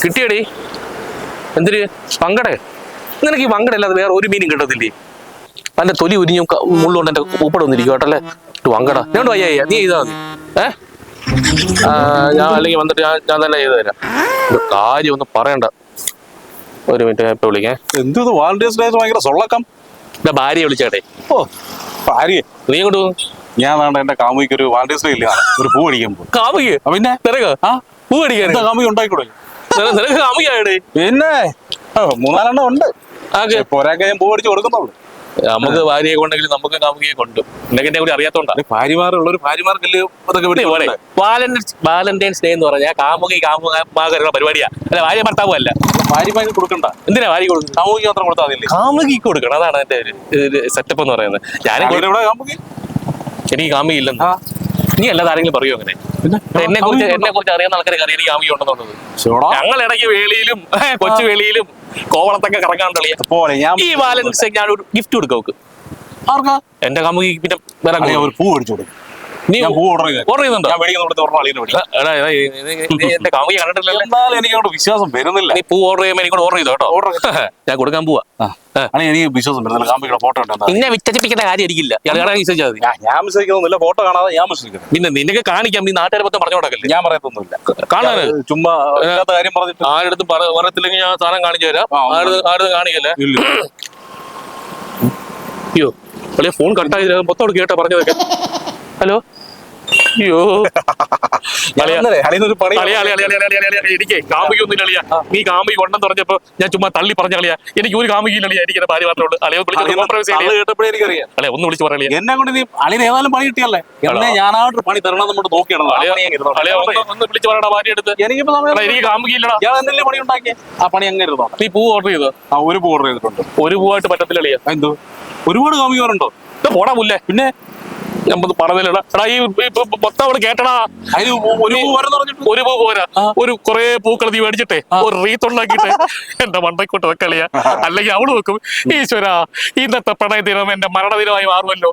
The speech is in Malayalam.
കിട്ടിയടി എന്തിന് പങ്കടെ? നിനക്ക് ഈ പങ്കട അല്ലാതെ വേറെ ഒരു മീനും കിട്ടത്തില്ലേ? അതിന്റെ തൊലി ഉരിഞ്ഞും മുള്ളുകൊണ്ട് എന്റെ ഉപ്പട വന്നിരിക്കും കേട്ടല്ലേ. വങ്കട ഞാൻ വയ്യ, നീ ചെയ്താൽ മതി. ഞാൻ അല്ലെങ്കിൽ വന്നിട്ട് ഞാൻ തന്നെ ചെയ്തു തരാം. കാര്യം ഒന്നും പറയണ്ട. ഒരു മിനിറ്റ്, ഞാൻ ഇപ്പൊ വിളിക്കേ. എന്ത് വാലന്റൈൻസ് ഡേ ഭയങ്കര സൊള്ളക്കം. എന്റെ ഭാര്യയെ വിളിച്ചേട്ടെ. ഓ ഭാര്യ നീ കൊണ്ട് പോകും. ഞാൻ വേണ്ട എന്റെ കാമുകിക്ക് ഒരു വാലന്റൈൻസ് ഡേ ഇല്ല, ഒരു പൂ അടിക്കാൻ പോകും. കാമുകി പിന്നെ നിനക്ക് പൂ അടിക്കാൻ കാമുകി ഉണ്ടായിക്കൂടെ? നിനക്ക് കാമുകിയാടേ? പിന്നെ 3-4 ഉണ്ട്. പോരാക്കെ ഞാൻ പൂ അടിച്ച് കൊടുക്കുന്നുള്ളൂ. നമുക്ക് ഭാര്യയെ കൊണ്ടെങ്കിലും നമുക്ക് കാമുകിയെ കൊണ്ടും. നിനക്ക് എന്നെ കൂടി അറിയാത്തോണ്ടാ. ഭാര്യമാരുള്ള ഒരു ഭാര്യമാർക്കല്ലേ വാലന്റൈൻസ് ഡേ എന്ന് പറഞ്ഞാൽ കാമുകരുടെ പരിപാടിയാ. അല്ല ഭാര്യ ഭർത്താവും അല്ല. ഭാര്യമാർക്ക് കൊടുക്കണ്ട. എന്തിനാ ഭാര്യ കൊടുക്കുന്നത്? കാമുകിക്ക് മാത്രം കൊടുത്താൽ മതിയല്ലേ? കാമുകിക്ക് കൊടുക്കണം, അതാണ് എന്റെ ഒരു സെറ്റപ്പ് എന്ന് പറയുന്നത്. എനിക്ക് കാമുകി ഇല്ലെന്ന് നീ അല്ലാതെ ആരെങ്കിലും പറയൂ അങ്ങനെ? എന്നെ കുറിച്ച് അറിയാവുന്ന ആൾക്കാർക്ക് അറിയാം എനിക്ക് കാമുകി ഉണ്ടെന്നുള്ളത്. ഞങ്ങൾ ഇടയ്ക്ക് വേളിയിലും കൊച്ചു വേളിയിലും കോവളത്തൊക്കെ കറങ്ങാൻ കളിയാ. ഈ വാലൻസ് ഞാൻ ഒരു ഗിഫ്റ്റ് കൊടുക്കാം അവക്ക്. ആർക്കാ? എന്റെ കാമുകി. പിന്നെ ഒരു പൂ അടിച്ചു കൊടുക്കും. നീ ഓർഡർ ചെയ്യുന്നുണ്ടോ? എന്റെ കാമുകി കണ്ടിട്ടില്ലല്ലോ. എനിക്ക് വിശ്വാസം വരുന്നില്ല. നീ പൂ ഓർഡർ ചെയ്യുമ്പോൾ എനിക്ക് ഓർഡർ ചെയ്തോ കേട്ടോ. ഞാൻ കൊടുക്കാൻ പോവാ. എനിക്ക് വിശ്വാസം വരുന്നില്ല. കാമുകിയുടെ ഫോട്ടോ പിന്നെ വിശ്വസിപ്പിക്കേണ്ട കാര്യം എനിക്കില്ല. വിശ്വസിച്ചാൽ മതി. ഞാൻ വിശ്വസിക്കുന്നില്ല. ഫോട്ടോ കാണാതെ ഞാൻ വിശ്വസിക്കുന്നു. പിന്നെ നിനക്ക് കാണിക്കാം. നീ നാട്ടുകാരെ മൊത്തം പറഞ്ഞു കൊടുക്കല്ലേ? ഞാൻ പറയത്തൊന്നുമില്ല. കാണാന് ചുമ്മാ കാര്യം പറഞ്ഞിട്ട് ആരെടുത്ത് പറയത്തില്ലെങ്കിൽ ഞാൻ സാധനം കാണിച്ചു തരാം. ആരും കാണിക്കല്ലേ? അയ്യോ അളിയ ഫോൺ കട്ടായി മൊത്തം കേട്ടാ പറഞ്ഞതൊക്കെ. ഹലോ. അയ്യോ എനിക്ക് കാമുകിയൊന്നും കളിയാ. നീ കാമുകി കൊണ്ടെന്ന് പറഞ്ഞപ്പോ ഞാൻ ചുമ്മാ തള്ളി പറഞ്ഞ കളിയാ. എനിക്ക് ഒരു കാമുകി കളിയാ. എനിക്ക് ഭാര്യ മാത്രമേ അളിയെ ഒന്ന് വിളിച്ച് പറയാ. എന്നെ കൊണ്ട് നീ അളിന് ഏതായാലും പണി കിട്ടിയല്ലേ? എന്നെ ഞാനായിട്ട് പണി തരണം നമ്മൾ നോക്കിയാണ്. ഒന്ന് വിളിച്ച് പറയണ ഭാര്യ എടുത്ത്. എനിക്ക് കാമുകി ഇല്ലടാ. ഞാൻ എന്തെങ്കിലും പണി ഉണ്ടാക്കിയ ആ പണി അങ്ങനെ ഇരുന്നോ? നീ പൂ ഓർഡർ ചെയ്തോ? ഒരു പൂ ഓർഡർ ചെയ്തിട്ടുണ്ട്. ഒരു പൂവായിട്ട് പറ്റത്തില്ല കളിയാ. എന്തോ ഒരുപാട് കാമുകിമാരുണ്ടോ? പോടാ മുല്ലേ. പിന്നെ പറഞ്ഞില്ലടാ. ഈ മൊത്തം അവിടെ കേട്ടടാ. ഒരു പൂ പോരാ. ഒരു കുറെ പൂക്കൾ നീ മേടിച്ചിട്ടെ ഒരു റീത്തുണ്ടാക്കിട്ടെ എന്റെ മണ്ടയ്ക്കോട്ട് വെക്കളിയാ. അല്ലെങ്കിൽ അവള് വെക്കും. ഈശ്വരാ, ഇന്നത്തെ പ്രണയ ദിനം എന്റെ മരണദിനമായി മാറുമല്ലോ.